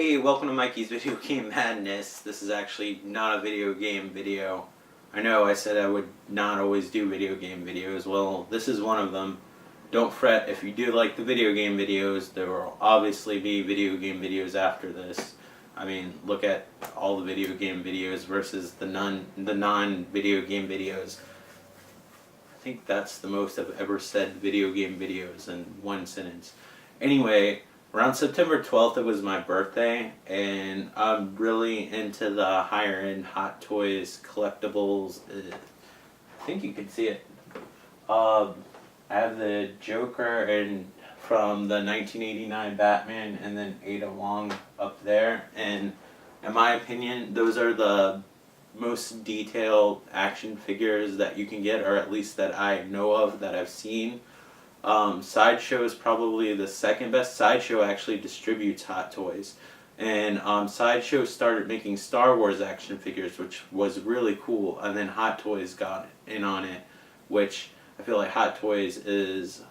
Hey, welcome to Mikey's Video Game Madness. This is actually not a video game video. I know I said I would not always do video game videos. Well, this is one of them. Don't fret if you do like the video game videos. There will obviously be video game videos after this. I mean, look at all the video game videos versus the non-video game videos. I think that's the most I've ever said video game videos in one sentence. Anyway, around September 12th, it was my birthday, and I'm really into the higher-end Hot Toys collectibles. I think you can see it. I have the Joker and from the 1989 Batman, and then Ada Wong up there. And in my opinion, those are the most detailed action figures that you can get, or at least that I know of, that I've seen. Sideshow is probably the second best. Sideshow actually distributes Hot Toys, and Sideshow started making Star Wars action figures, which was really cool, and then Hot Toys got in on it, which I feel like Hot Toys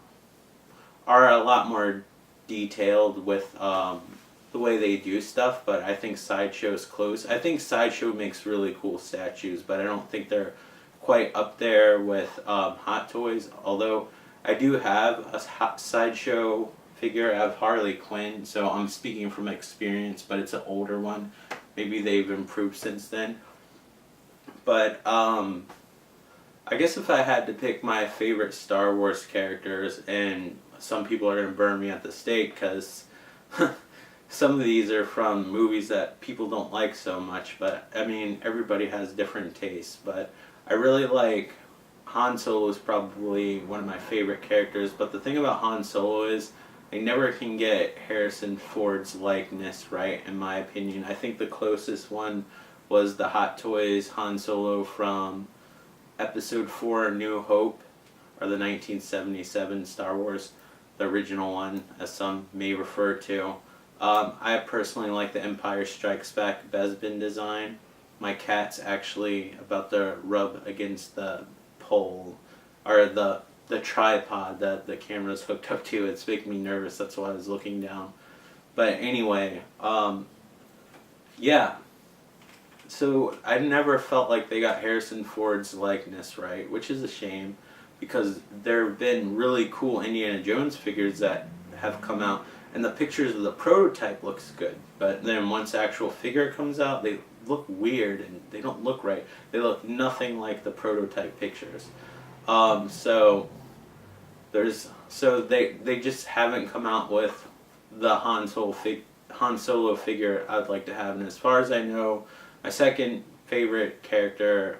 are a lot more detailed with the way they do stuff, but I think Sideshow's close. I think Sideshow makes really cool statues, but I don't think they're quite up there with Hot Toys, although I do have a Sideshow figure. I have Harley Quinn, so I'm speaking from experience, but it's an older one. Maybe they've improved since then. But I guess if I had to pick my favorite Star Wars characters, and some people are going to burn me at the stake because some of these are from movies that people don't like so much, but I mean, everybody has different tastes. But I really like Han Solo. Is probably one of my favorite characters, but the thing about Han Solo is they never can get Harrison Ford's likeness right, in my opinion. I think the closest one was the Hot Toys Han Solo from Episode 4 New Hope, or the 1977 Star Wars, the original one, as some may refer to. I personally like the Empire Strikes Back Bespin design. My cat's actually about to rub against the pole, or the tripod that the camera's hooked up to. It's making me nervous, that's why I was looking down. But anyway, yeah. So I never felt like they got Harrison Ford's likeness right, which is a shame, because there have been really cool Indiana Jones figures that have come out, and the pictures of the prototype looks good, but then once the actual figure comes out, they look weird and they don't look right. They look nothing like the prototype pictures. So they just haven't come out with the Han Solo figure I'd like to have. And as far as I know, my second favorite character,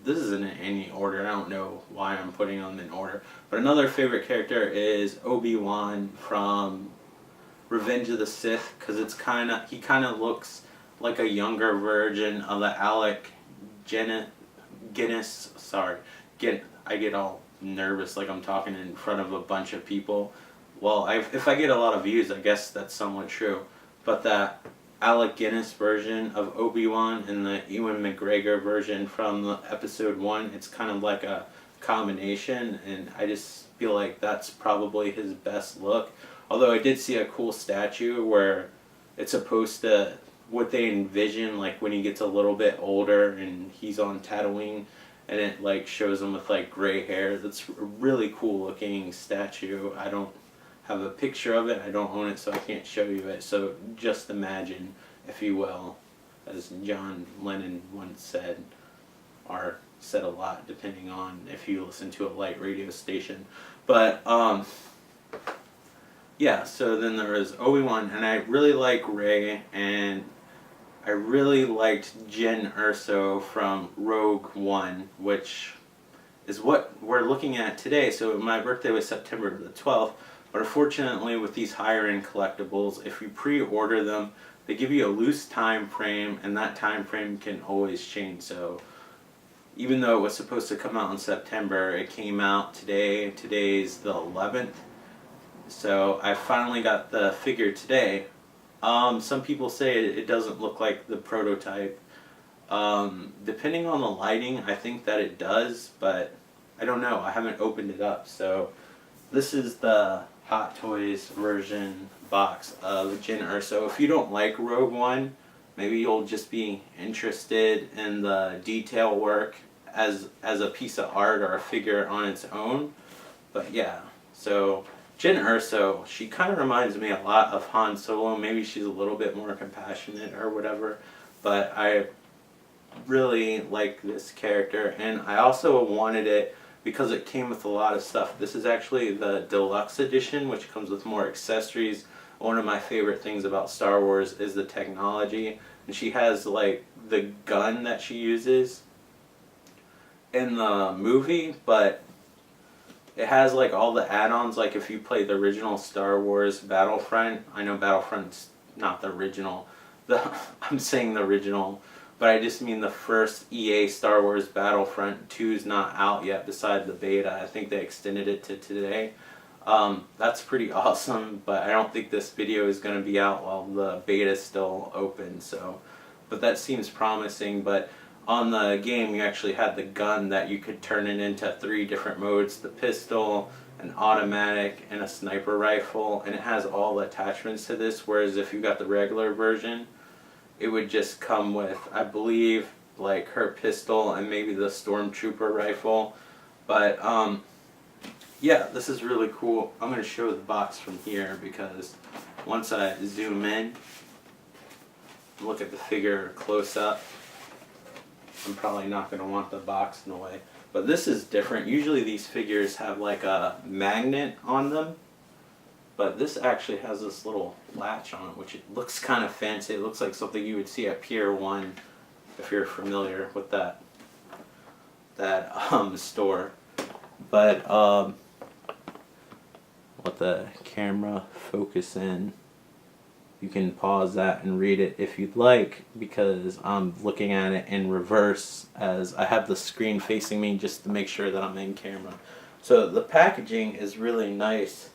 this isn't in any order. I don't know why I'm putting them in order, but another favorite character is Obi-Wan from Revenge of the Sith, because he kind of looks like a younger version of the Alec Guinness. Sorry, I get all nervous like I'm talking in front of a bunch of people. Well, if I get a lot of views, I guess that's somewhat true. But that Alec Guinness version of Obi-Wan and the Ewan McGregor version from the Episode 1, it's kind of like a combination, and I just feel like that's probably his best look. Although I did see a cool statue where it's supposed to, what they envision, like when he gets a little bit older and he's on Tatooine, and it like shows him with like gray hair. That's a really cool looking statue. I don't have a picture of it, I don't own it, so I can't show you it. So just imagine, if you will, as John Lennon once said, or said a lot depending on if you listen to a light radio station. But yeah, so then there was Obi-Wan, and I really like Rey, and I really liked Jyn Erso from Rogue One, which is what we're looking at today. So my birthday was September the 12th, but unfortunately with these higher end collectibles, if you pre-order them, they give you a loose time frame, and that time frame can always change. So even though it was supposed to come out in September, it came out today. Today's the 11th. So I finally got the figure today. Some people say it doesn't look like the prototype. Depending on the lighting, I think that it does, but I don't know. I haven't opened it up. So this is the Hot Toys version box of Jyn Erso. If you don't like Rogue One, maybe you'll just be interested in the detail work as a piece of art or a figure on its own. But yeah, so Jyn Erso, she kind of reminds me a lot of Han Solo. Maybe she's a little bit more compassionate or whatever, but I really like this character, and I also wanted it because it came with a lot of stuff. This is actually the Deluxe edition, which comes with more accessories. One of my favorite things about Star Wars is the technology, and she has like the gun that she uses in the movie, but it has like all the add-ons. Like if you play the original Star Wars Battlefront, I know Battlefront's not the original, I'm saying the original, but I just mean the first EA Star Wars Battlefront 2 is not out yet beside the beta. I think they extended it to today. That's pretty awesome, but I don't think this video is going to be out while the beta is still open. So, but that seems promising. But on the game, you actually had the gun that you could turn it into 3 different modes: the pistol, an automatic, and a sniper rifle. And it has all the attachments to this, whereas if you got the regular version, it would just come with, I believe, like her pistol and maybe the stormtrooper rifle. But yeah, this is really cool. I'm going to show the box from here because once I zoom in, look at the figure close up, I'm probably not going to want the box in the way. But this is different. Usually these figures have like a magnet on them, but this actually has this little latch on it, which it looks kind of fancy. It looks like something you would see at Pier 1 if you're familiar with that store. But let the camera focus in. You can pause that and read it if you'd like, because I'm looking at it in reverse as I have the screen facing me just to make sure that I'm in camera. So the packaging is really nice.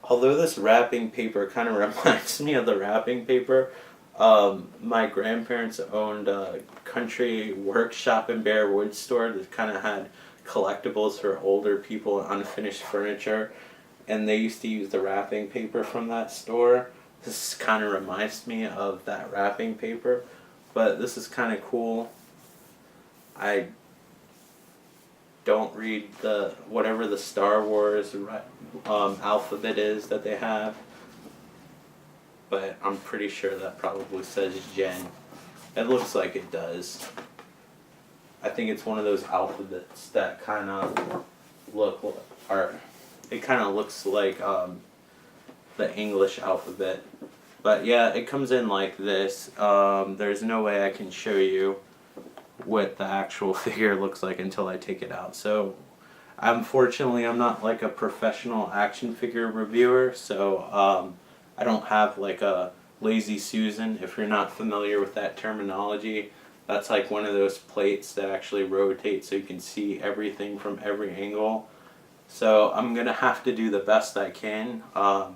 Although this wrapping paper kind of reminds me of the wrapping paper, my grandparents owned a country workshop in Bear Woods store that kind of had collectibles for older people and unfinished furniture, and they used to use the wrapping paper from that store. This kind of reminds me of that wrapping paper, but this is kind of cool. I don't read the whatever the Star Wars alphabet is that they have, but I'm pretty sure that probably says Jyn. It looks like it does. I think it's one of those alphabets that kind of it kind of looks like the English alphabet. But yeah, it comes in like this. There's no way I can show you what the actual figure looks like until I take it out. So unfortunately, I'm not like a professional action figure reviewer, so I don't have like a Lazy Susan. If you're not familiar with that terminology, that's like one of those plates that actually rotate so you can see everything from every angle. So I'm gonna have to do the best I can. I'm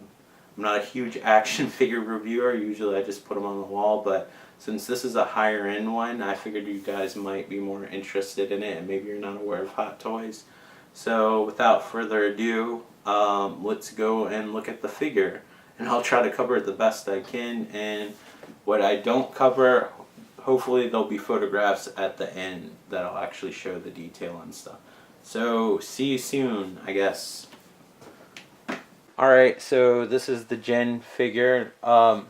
not a huge action figure reviewer. Usually I just put them on the wall, but since this is a higher end one, I figured you guys might be more interested in it, and maybe you're not aware of Hot Toys. So without further ado, let's go and look at the figure, and I'll try to cover it the best I can, and what I don't cover, hopefully there'll be photographs at the end that'll actually show the detail and stuff. So see you soon, I guess. Alright, so this is the Jyn figure. A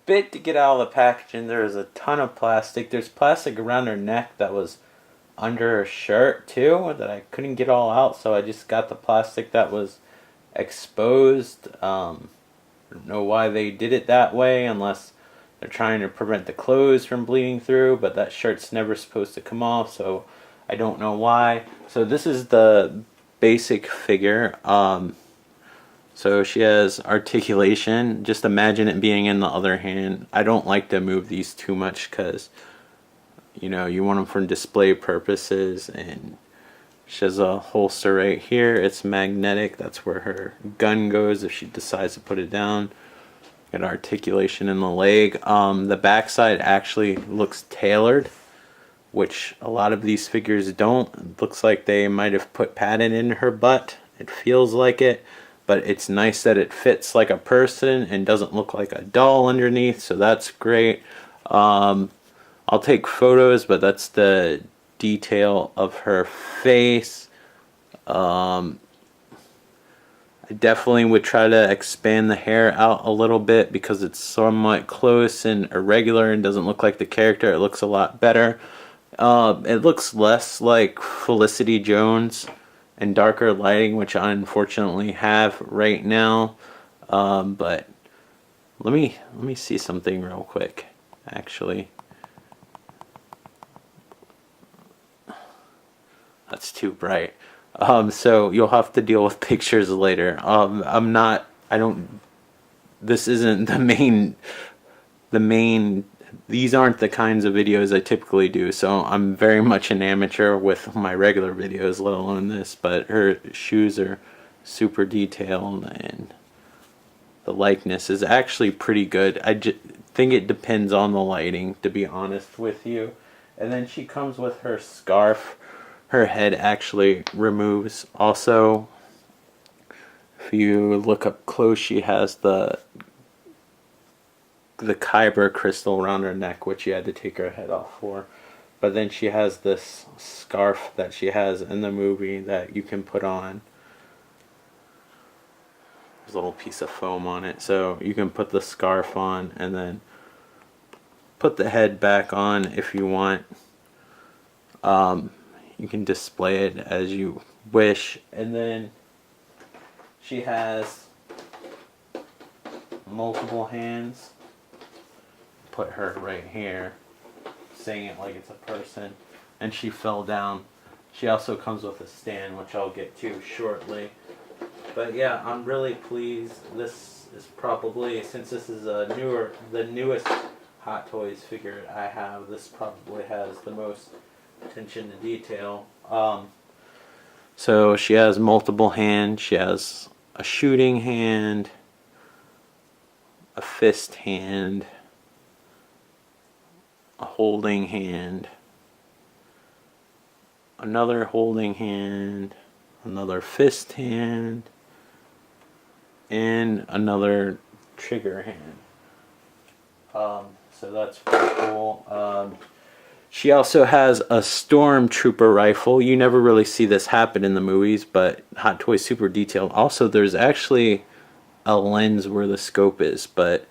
bit to get out of the packaging. There's a ton of plastic. There's plastic around her neck that was under her shirt too that I couldn't get all out, so I just got the plastic that was exposed. I don't know why they did it that way unless they're trying to prevent the clothes from bleeding through, but that shirt's never supposed to come off, so I don't know why. So this is the basic figure. So she has articulation. Just imagine it being in the other hand. I don't like to move these too much because, you know, you want them for display purposes. And she has a holster right here. It's magnetic. That's where her gun goes if she decides to put it down. Got articulation in the leg. The backside actually looks tailored, which a lot of these figures don't. It looks like they might have put padding in her butt. It feels like it. but it's nice that it fits like a person and doesn't look like a doll underneath, so that's great. I'll take photos, but that's the detail of her face. I definitely would try to expand the hair out a little bit because it's somewhat close and irregular and doesn't look like the character. It looks a lot better. It looks less like Felicity Jones and darker lighting, which I unfortunately have right now. But let me see something real quick, actually. That's too bright. So you'll have to deal with pictures later. This isn't the main, these aren't the kinds of videos I typically do, so I'm very much an amateur with my regular videos, let alone this, but her shoes are super detailed, and the likeness is actually pretty good. I think it depends on the lighting, to be honest with you. And then she comes with her scarf. Her head actually removes. Also, if you look up close, she has the kyber crystal around her neck, which you had to take her head off for. But then she has this scarf that she has in the movie that you can put on. There's a little piece of foam on it, so you can put the scarf on and then put the head back on if you want. You can display it as you wish. And then she has multiple hands. Put her right here, saying it like it's a person. And she fell down. She also comes with a stand, which I'll get to shortly. But yeah, I'm really pleased. This is probably, since this is the newest Hot Toys figure I have, this probably has the most attention to detail. So she has multiple hands. She has a shooting hand, a fist hand, a holding hand, another holding hand, another fist hand, and another trigger hand. So that's pretty cool. She also has a stormtrooper rifle. You never really see this happen in the movies, but Hot Toys super detailed. Also, there's actually a lens where the scope is, but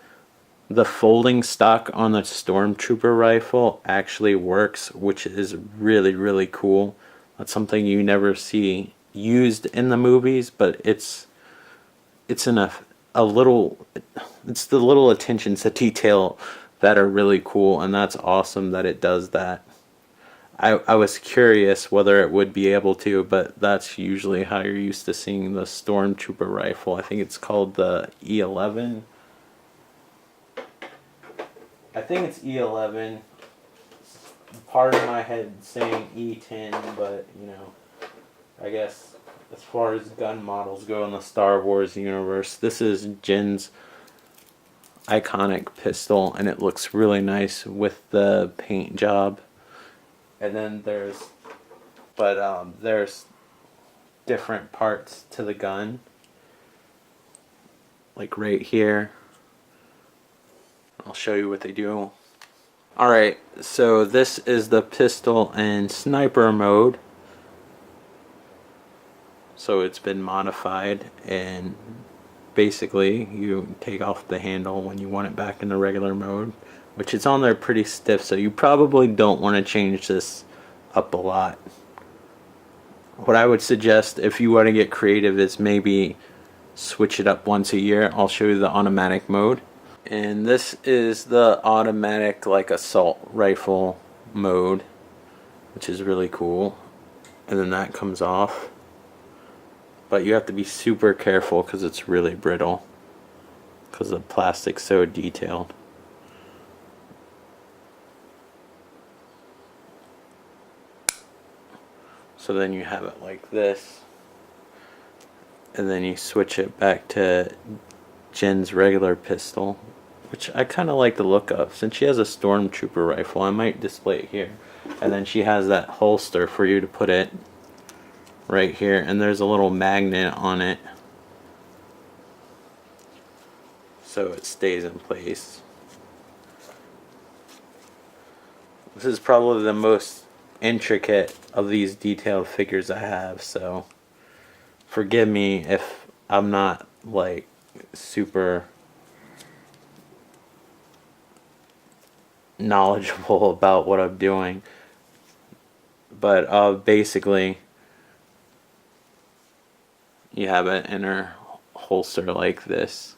the folding stock on the stormtrooper rifle actually works, which is really, really cool. That's something you never see used in the movies, but it's the little attentions to detail that are really cool, and that's awesome that it does that. I was curious whether it would be able to, but that's usually how you're used to seeing the stormtrooper rifle. I think it's called the E11. I think it's E11. Part of my head saying E10, but you know, I guess as far as gun models go in the Star Wars universe, this is Jyn's iconic pistol, and it looks really nice with the paint job. And then there's different parts to the gun, like right here. I'll show you what they do. Alright, so this is the pistol in sniper mode. So it's been modified, and basically you take off the handle when you want it back in the regular mode, which is on there pretty stiff, so you probably don't want to change this up a lot. What I would suggest if you want to get creative is maybe switch it up once a year. I'll show you the automatic mode. And this is the automatic like assault rifle mode, which is really cool. And then that comes off. But you have to be super careful because it's really brittle, because the plastic's so detailed. So then you have it like this, and then you switch it back to Jyn's regular pistol, which I kind of like the look of. Since she has a stormtrooper rifle, I might display it here. And then she has that holster for you to put it right here, and there's a little magnet on it so it stays in place. This is probably the most intricate of these detailed figures I have, so forgive me if I'm not like super knowledgeable about what I'm doing. But basically, you have an inner holster like this.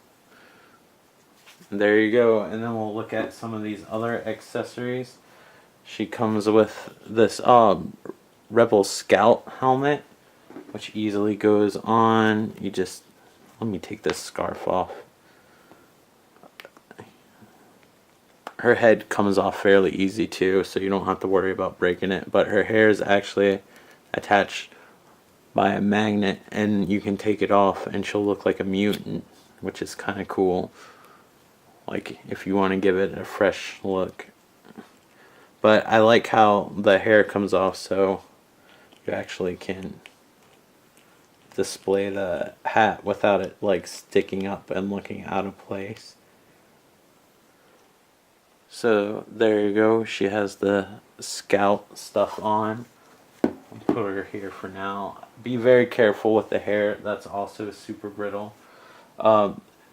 And there you go, and then we'll look at some of these other accessories. She comes with this Rebel Scout helmet, which easily goes on. You just, let me take this scarf off. Her head comes off fairly easy too, so you don't have to worry about breaking it. But her hair is actually attached by a magnet, and you can take it off and she'll look like a mutant, which is kind of cool. Like if you want to give it a fresh look. But I like how the hair comes off, so you actually can display the hat without it like sticking up and looking out of place. So there you go, she has the Scout stuff on. I'll put her here for now. Be very careful with the hair, that's also super brittle.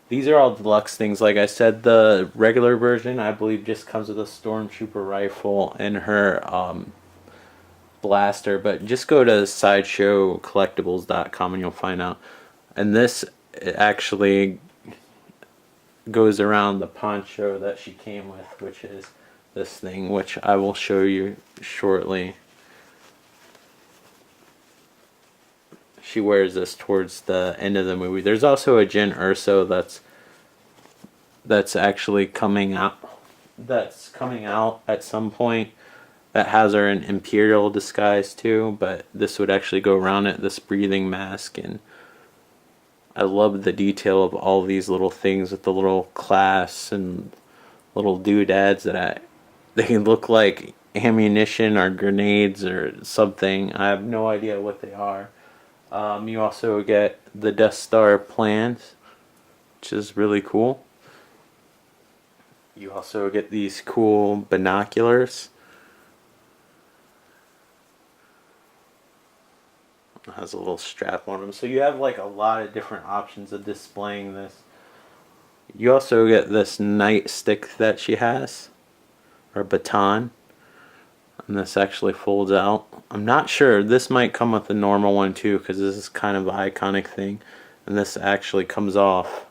These are all deluxe things. Like I said, the regular version I believe just comes with a Stormtrooper rifle and her blaster, but just go to sideshowcollectibles.com and you'll find out. And this actually goes around the poncho that she came with, which is this thing, which I will show you shortly. She wears this towards the end of the movie. There's also a Jyn Erso that's actually coming out. That's coming out at some point. That has her in Imperial disguise too, but this would actually go around it. This breathing mask, and I love the detail of all these little things with the little clasps and little doodads they can look like ammunition or grenades or something. I have no idea what they are. You also get the Death Star plans, which is really cool. You also get these cool binoculars. It has a little strap on them, so you have like a lot of different options of displaying this. You also get this nightstick that she has, or baton, and this actually folds out. I'm not sure, this might come with the normal one too, because this is kind of an iconic thing, and this actually comes off.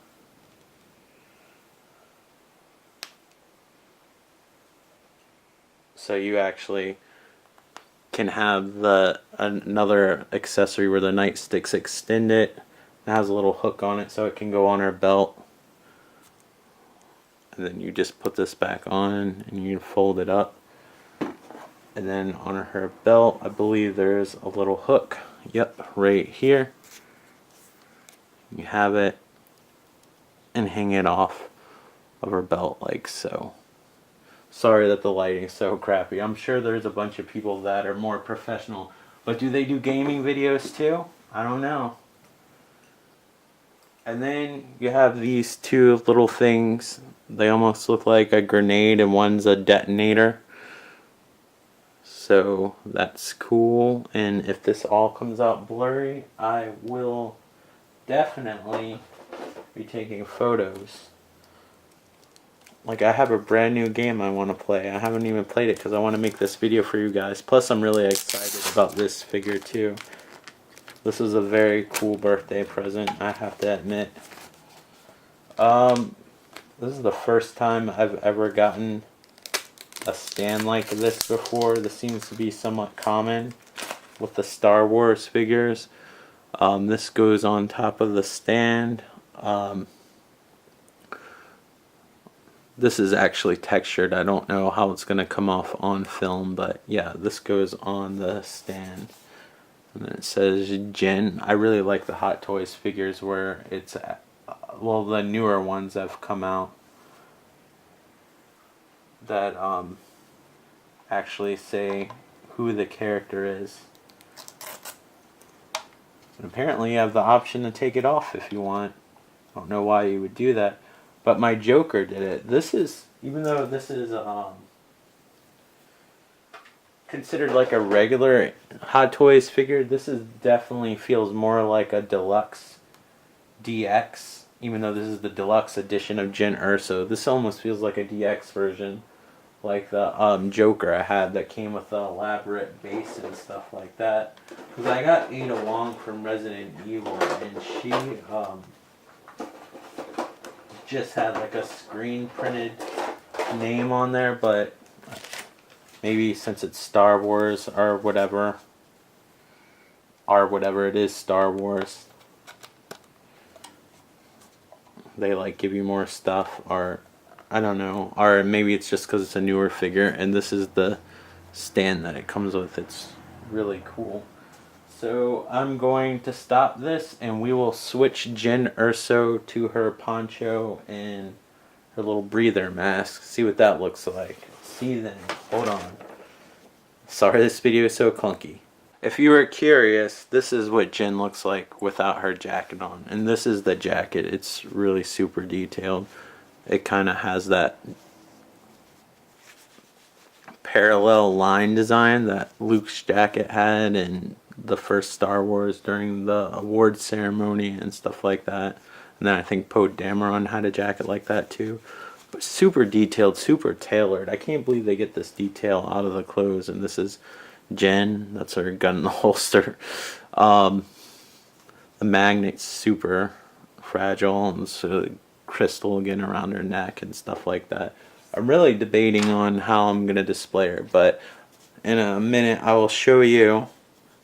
So you actually can have another accessory where the nightstick's extended. It has a little hook on it so it can go on her belt. And then you just put this back on and you fold it up. And then on her belt, I believe there's a little hook. Yep, right here. You have it and hang it off of her belt like so. Sorry that the lighting's so crappy. I'm sure there's a bunch of people that are more professional. But do they do gaming videos too? I don't know. And then you have these two little things. They almost look like a grenade and one's a detonator. So that's cool. And if this all comes out blurry, I will definitely be taking photos. Like, I have a brand new game I want to play. I haven't even played it because I want to make this video for you guys. Plus, I'm really excited about this figure too. This is a very cool birthday present, I have to admit. This is the first time I've ever gotten a stand like this before. This seems to be somewhat common with the Star Wars figures. This goes on top of the stand. This is actually textured. I don't know how it's going to come off on film, but yeah, this goes on the stand. And then it says Jyn. I really like the Hot Toys figures where it's, well, the newer ones have come out that actually say who the character is. And apparently you have the option to take it off if you want. I don't know why you would do that. but my Joker did it. This is, even though this is considered like a regular Hot Toys figure, this is definitely feels more like a Deluxe DX, even though this is the Deluxe edition of Jyn Erso. This almost feels like a DX version, like the Joker I had that came with the elaborate base and stuff like that. Because I got Ada Wong from Resident Evil, and she just had like a screen printed name on there, but maybe since it's Star Wars or whatever it is, Star Wars, they like give you more stuff, or I don't know, or maybe it's just because it's a newer figure. And this is the stand that it comes with. It's really cool. So I'm going to stop this, and we will switch Jyn Erso to her poncho and her little breather mask. See what that looks like. See then. Hold on. Sorry this video is so clunky. If you were curious, this is what Jyn looks like without her jacket on. And this is the jacket. It's really super detailed. It kind of has that parallel line design that Luke's jacket had in the first Star Wars during the award ceremony and stuff like that. And then I think Poe Dameron had a jacket like that too. But super detailed, super tailored. I can't believe they get this detail out of the clothes. And this is Jyn. That's her gun in the holster. The magnet's super fragile, and so crystal again around her neck and stuff like that. I'm really debating on how I'm going to display her, but in a minute I will show you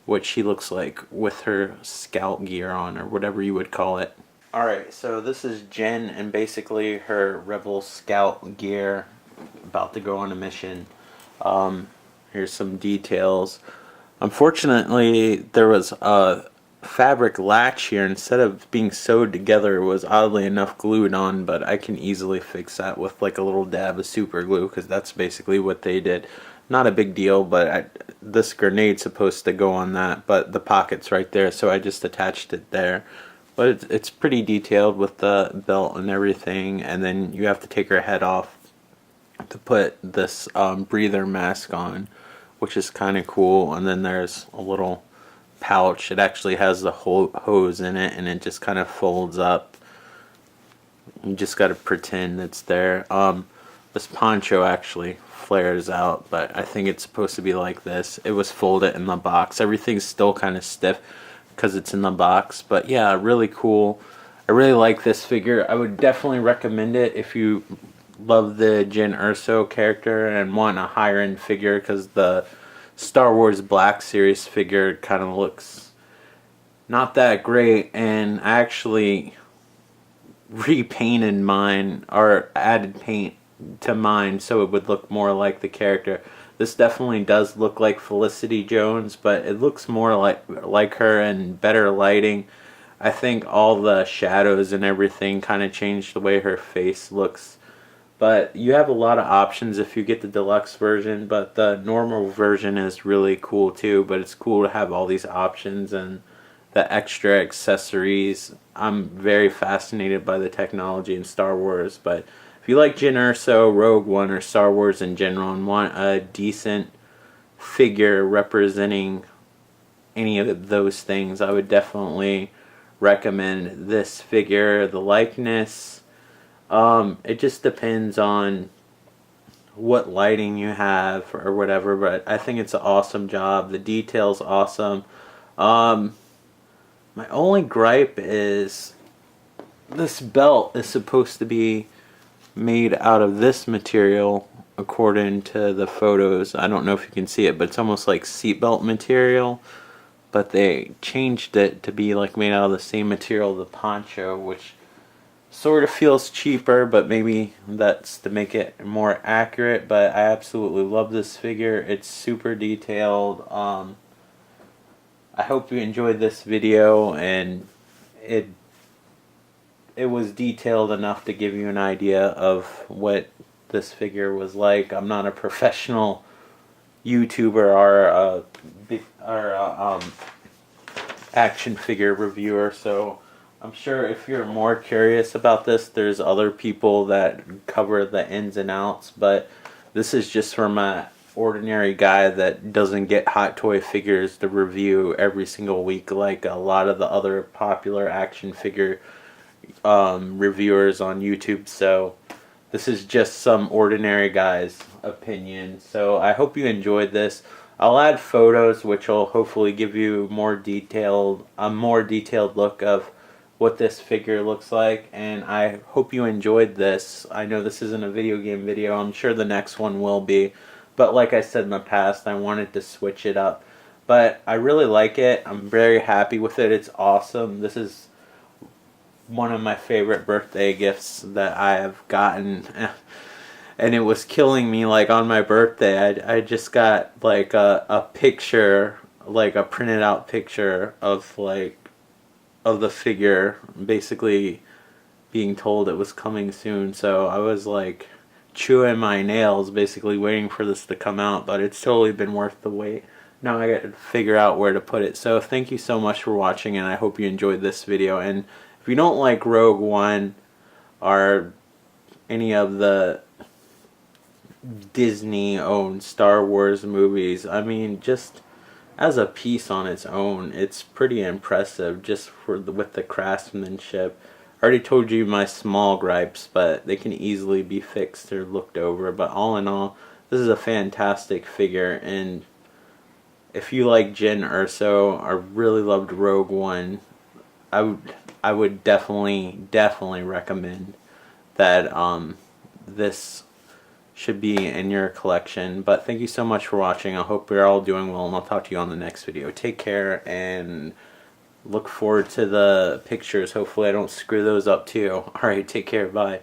what she looks like with her scout gear on, or whatever you would call it. Alright, so this is Jyn and basically her Rebel Scout gear, about to go on a mission. Here's some details. Unfortunately, there was a fabric latch here. Instead of being sewed together, it was oddly enough glued on, but I can easily fix that with like a little dab of super glue, because that's basically what they did. Not a big deal, but this grenade's supposed to go on that, but the pocket's right there, so I just attached it there. But it's pretty detailed with the belt and everything, and then you have to take her head off to put this breather mask on, which is kind of cool. And then there's a little pouch. It actually has the whole hose in it, and it just kind of folds up. You just got to pretend it's there. This poncho actually flares out, but I think it's supposed to be like this. It was folded in the box. Everything's still kind of stiff because it's in the box, but yeah, really cool. I really like this figure. I would definitely recommend it if you love the Jyn Erso character and want a higher end figure, because the Star Wars Black Series figure kind of looks not that great, and I actually repainted mine, or added paint to mine so it would look more like the character. This definitely does look like Felicity Jones, but it looks more like her, and better lighting. I think all the shadows and everything kind of changed the way her face looks. But you have a lot of options if you get the deluxe version, but the normal version is really cool too. But it's cool to have all these options and the extra accessories. I'm very fascinated by the technology in Star Wars, but if you like Jyn Erso, Rogue One, or Star Wars in general and want a decent figure representing any of those things, I would definitely recommend this figure. The likeness, it just depends on what lighting you have or whatever, but I think it's an awesome job. The detail's awesome. My only gripe is this belt is supposed to be made out of this material according to the photos. I don't know if you can see it, but it's almost like seatbelt material, but they changed it to be like made out of the same material, the poncho, which sort of feels cheaper, but maybe that's to make it more accurate. But I absolutely love this figure. It's super detailed. I hope you enjoyed this video, and it was detailed enough to give you an idea of what this figure was like. I'm not a professional YouTuber or action figure reviewer, so I'm sure if you're more curious about this, there's other people that cover the ins and outs, but this is just from a ordinary guy that doesn't get hot toy figures to review every single week like a lot of the other popular action figure reviewers on YouTube. So this is just some ordinary guy's opinion. So I hope you enjoyed this. I'll add photos which will hopefully give you a more detailed look of what this figure looks like, and I hope you enjoyed this. I know this isn't a video game video. I'm sure the next one will be, but like I said in the past, I wanted to switch it up. But I really like it. I'm very happy with it. It's awesome. This is one of my favorite birthday gifts that I have gotten. And it was killing me, like on my birthday, I just got like a picture, like a printed out picture of the figure, basically being told it was coming soon. So I was like chewing my nails, basically waiting for this to come out, but it's totally been worth the wait. Now I got to figure out where to put it. So thank you so much for watching, and I hope you enjoyed this video. And if you don't like Rogue One or any of the Disney-owned Star Wars movies, I mean, just as a piece on its own, it's pretty impressive just with the craftsmanship. I already told you my small gripes, but they can easily be fixed or looked over. But all in all, this is a fantastic figure, and if you like Jyn Erso, I really loved Rogue One, I would definitely recommend that this should be in your collection. But thank you so much for watching. I hope you're all doing well, and I'll talk to you on the next video. Take care, and look forward to the pictures. Hopefully I don't screw those up too. Alright, take care. Bye.